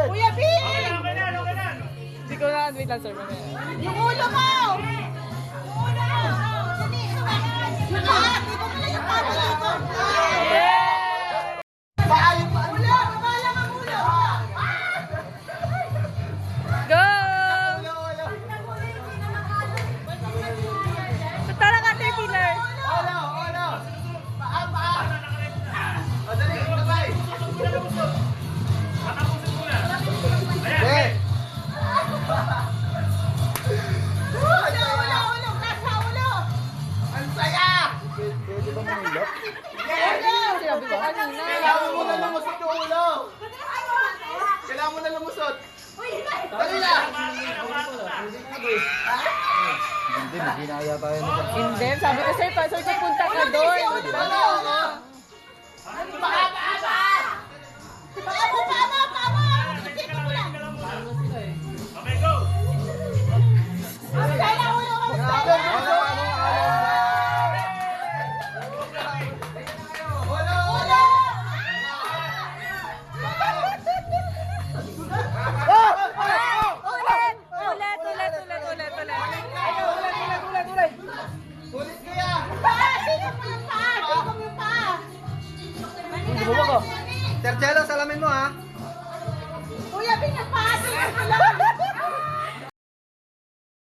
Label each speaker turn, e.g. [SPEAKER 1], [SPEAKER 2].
[SPEAKER 1] ulit.
[SPEAKER 2] Kuya Bin!
[SPEAKER 3] Okay na.
[SPEAKER 2] Hindi ko na, wait lang sir.
[SPEAKER 4] Yung ulo mo! Yung ulo mo! Dali, hawakan. Yung paa! Dito mo lang yung paa dito.
[SPEAKER 1] Paayos pa.
[SPEAKER 4] Ulo! Baba lang ang ulo!
[SPEAKER 2] Go!
[SPEAKER 1] Ulo, ulo.
[SPEAKER 2] Tara ka, Caterpillar!
[SPEAKER 1] Ulo, ulo. Paa, paa. O, dali, sabay. Eh.
[SPEAKER 4] Ulo! Ulo! Ulo! Nasa ulo!
[SPEAKER 1] Ang saya! Pwede ba manilap?
[SPEAKER 2] Sinabi ko kanina.
[SPEAKER 1] Kailangan mo na lumusot yung ulo. Kailangan mo na lumusot. Dali na! Hindi, maginaya tayo na.
[SPEAKER 2] Hindi, sabi ko sir, pa, sir, punta ka doon.
[SPEAKER 1] Ulo, ulo.
[SPEAKER 4] Paa! Paa! Paa! Paa mo! Paa mo! Paa mo! Dito mo lang!
[SPEAKER 3] Okay, go!
[SPEAKER 4] Ang saya! Ulo! Ang
[SPEAKER 1] Grabe,
[SPEAKER 4] saya!
[SPEAKER 1] ulo, ulo, ulo. Ulo, ulo.
[SPEAKER 2] Ulit.
[SPEAKER 1] Ulit kaya.
[SPEAKER 4] Paa! Dito mo yung paa! Dito mo yung paa!
[SPEAKER 1] Tercelo, salamin mo ha.
[SPEAKER 4] Kuya Bin, yung paa! Dito mo lang!